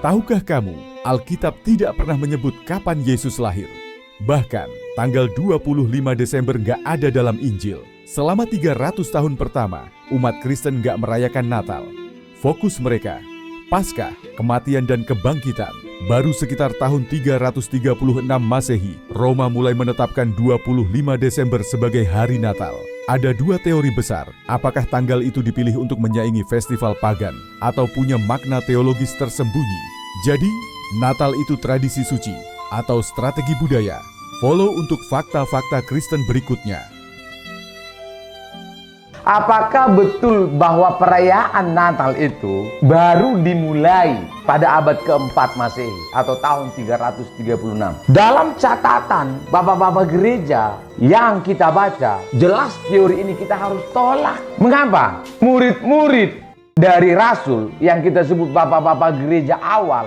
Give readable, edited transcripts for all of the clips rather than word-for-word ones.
Tahukah kamu, Alkitab tidak pernah menyebut kapan Yesus lahir? Bahkan, tanggal 25 Desember nggak ada dalam Injil. Selama 300 tahun pertama, umat Kristen nggak merayakan Natal. Fokus mereka, Paskah, kematian dan kebangkitan. Baru sekitar tahun 336 Masehi, Roma mulai menetapkan 25 Desember sebagai hari Natal. Ada dua teori besar, apakah tanggal itu dipilih untuk menyaingi festival pagan atau punya makna teologis tersembunyi. Jadi, Natal itu tradisi suci atau strategi budaya. Follow untuk fakta-fakta Kristen berikutnya. Apakah betul bahwa perayaan Natal itu baru dimulai pada abad keempat Masehi atau tahun 336? Dalam catatan bapak-bapak gereja yang kita baca, jelas teori ini kita harus tolak. Mengapa? Murid-murid dari rasul yang kita sebut bapak-bapak gereja awal,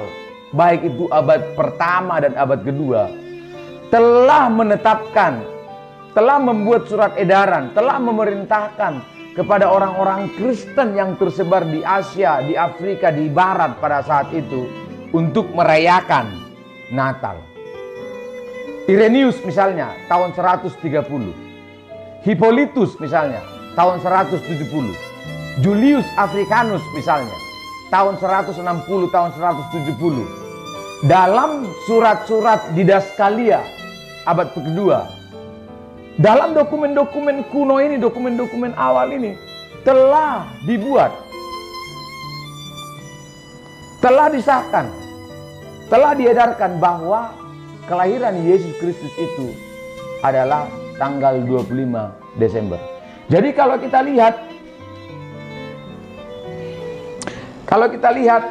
baik itu abad pertama dan abad kedua, telah menetapkan, telah membuat surat edaran, telah memerintahkan kepada orang-orang Kristen yang tersebar di Asia, di Afrika, di Barat pada saat itu untuk merayakan Natal. Irenaeus misalnya tahun 130, Hippolytus misalnya tahun 170, Julius Africanus misalnya tahun 160, tahun 170. Dalam surat-surat Didaskalia abad kedua, dalam dokumen-dokumen kuno ini, dokumen-dokumen awal ini telah dibuat, telah disahkan, telah diedarkan bahwa kelahiran Yesus Kristus itu adalah tanggal 25 Desember. Jadi kalau kita lihat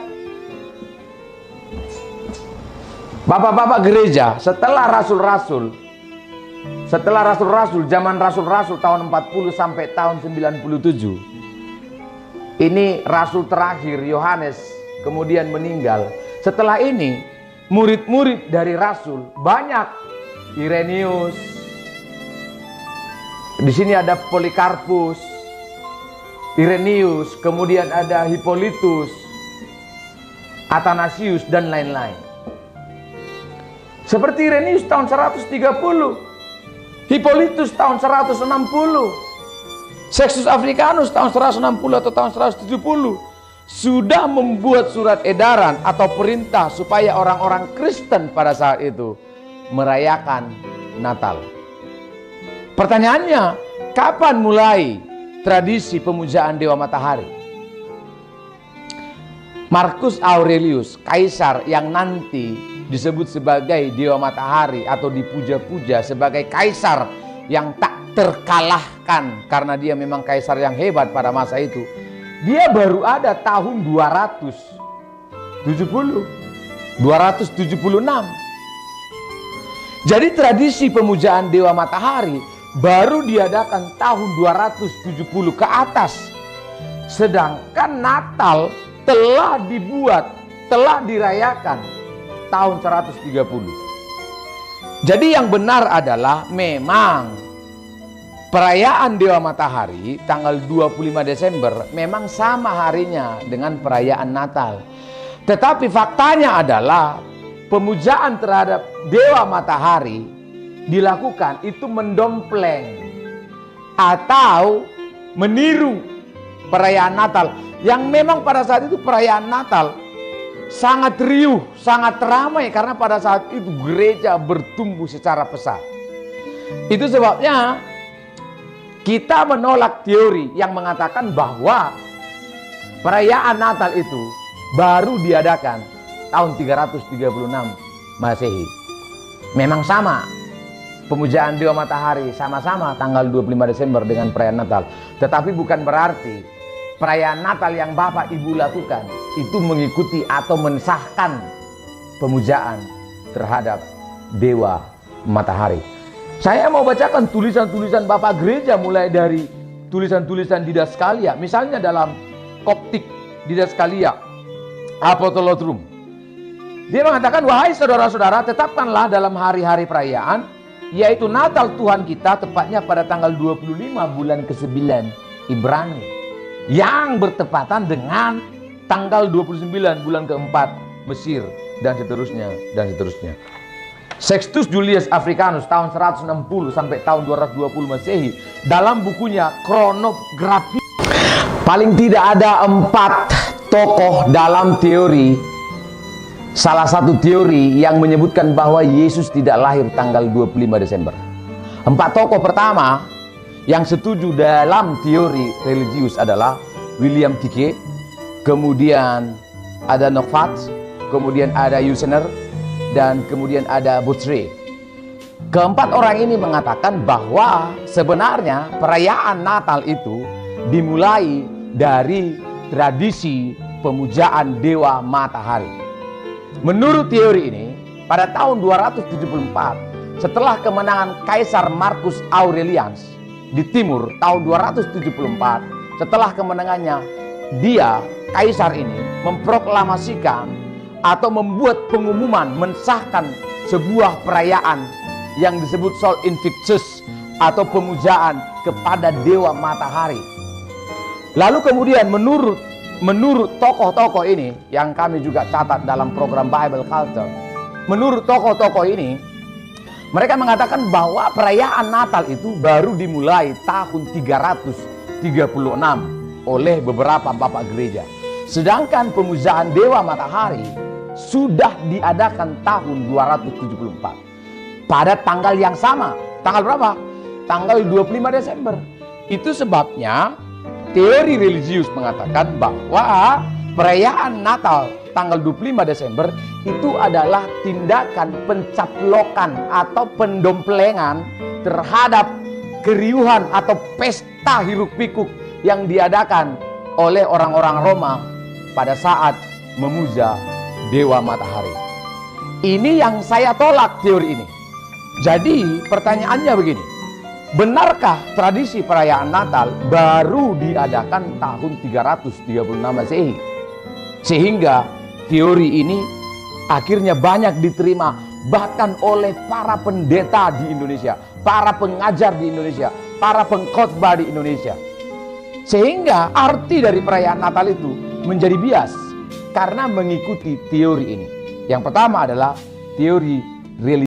bapak-bapak gereja setelah rasul-rasul, zaman rasul-rasul tahun 40 sampai tahun 97. Ini rasul terakhir Yohanes kemudian meninggal. Setelah ini murid-murid dari rasul banyak. Irenaeus, di sini ada Polikarpus, Irenaeus, kemudian ada Hippolytus, Athanasius dan lain-lain. Seperti Irenaeus tahun 130, Hippolytus tahun 160, Sextus Africanus tahun 160 atau tahun 170 sudah membuat surat edaran atau perintah supaya orang-orang Kristen pada saat itu merayakan Natal. Pertanyaannya, kapan mulai tradisi pemujaan Dewa Matahari? Marcus Aurelius, kaisar yang nanti disebut sebagai Dewa Matahari atau dipuja-puja sebagai kaisar yang tak terkalahkan karena dia memang kaisar yang hebat pada masa itu. Dia baru ada tahun 276. Jadi tradisi pemujaan Dewa Matahari baru diadakan tahun 270 ke atas. Sedangkan Natal telah dibuat, telah dirayakan tahun 130. Jadi yang benar adalah memang perayaan Dewa Matahari tanggal 25 Desember memang sama harinya dengan perayaan Natal. Tetapi faktanya adalah pemujaan terhadap Dewa Matahari dilakukan itu mendompleng atau meniru perayaan Natal yang memang pada saat itu perayaan Natal sangat riuh, sangat ramai karena pada saat itu gereja bertumbuh secara pesat. Itu sebabnya kita menolak teori yang mengatakan bahwa perayaan Natal itu baru diadakan tahun 336 Masehi. Memang sama, pemujaan Dewa Matahari sama-sama tanggal 25 Desember dengan perayaan Natal. Tetapi bukan berarti perayaan Natal yang Bapak Ibu lakukan itu mengikuti atau mensahkan pemujaan terhadap Dewa Matahari. Saya mau bacakan tulisan-tulisan Bapak Gereja mulai dari tulisan-tulisan Didaskalia. Misalnya dalam Koptik Didaskalia Apostolorum. Dia mengatakan, wahai saudara-saudara, tetapkanlah dalam hari-hari perayaan, yaitu Natal Tuhan kita tepatnya pada tanggal 25 bulan ke-9 Ibrani, yang bertepatan dengan tanggal 29 bulan keempat Mesir, dan seterusnya, dan seterusnya. Sextus Julius Africanus tahun 160 sampai tahun 220 Masehi dalam bukunya Kronografi, paling tidak ada 4 tokoh dalam teori, salah satu teori yang menyebutkan bahwa Yesus tidak lahir tanggal 25 Desember. 4 tokoh pertama yang setuju dalam teori religius adalah William Tike, kemudian ada Nofat, kemudian ada Yusener, dan kemudian ada Boutre. Keempat orang ini mengatakan bahwa sebenarnya perayaan Natal itu dimulai dari tradisi pemujaan dewa matahari. Menurut teori ini, pada tahun 274 setelah kemenangan Kaisar Marcus Aurelius di timur tahun 274, setelah kemenangannya, Kaisar ini memproklamasikan atau membuat pengumuman, mensahkan sebuah perayaan yang disebut Sol Invictus atau pemujaan kepada dewa matahari. Lalu kemudian menurut tokoh-tokoh ini yang kami juga catat dalam program Bible Culture, menurut tokoh-tokoh ini mereka mengatakan bahwa perayaan Natal itu baru dimulai tahun 336 oleh beberapa bapak gereja. Sedangkan pemujaan dewa matahari sudah diadakan tahun 274 pada tanggal yang sama. Tanggal berapa? Tanggal 25 Desember. Itu sebabnya teori religius mengatakan bahwa perayaan Natal tanggal 25 Desember itu adalah tindakan pencaplokan atau pendomplengan terhadap keriuhan atau pesta hiruk pikuk yang diadakan oleh orang-orang Roma pada saat memuja dewa matahari. Ini yang saya tolak teori ini. Jadi pertanyaannya begini, benarkah tradisi perayaan Natal baru diadakan tahun 336 Masehi? Sehingga teori ini akhirnya banyak diterima bahkan oleh para pendeta di Indonesia, para pengajar di Indonesia, para pengkhotbah di Indonesia. Sehingga arti dari perayaan Natal itu menjadi bias karena mengikuti teori ini. Yang pertama adalah teori religius.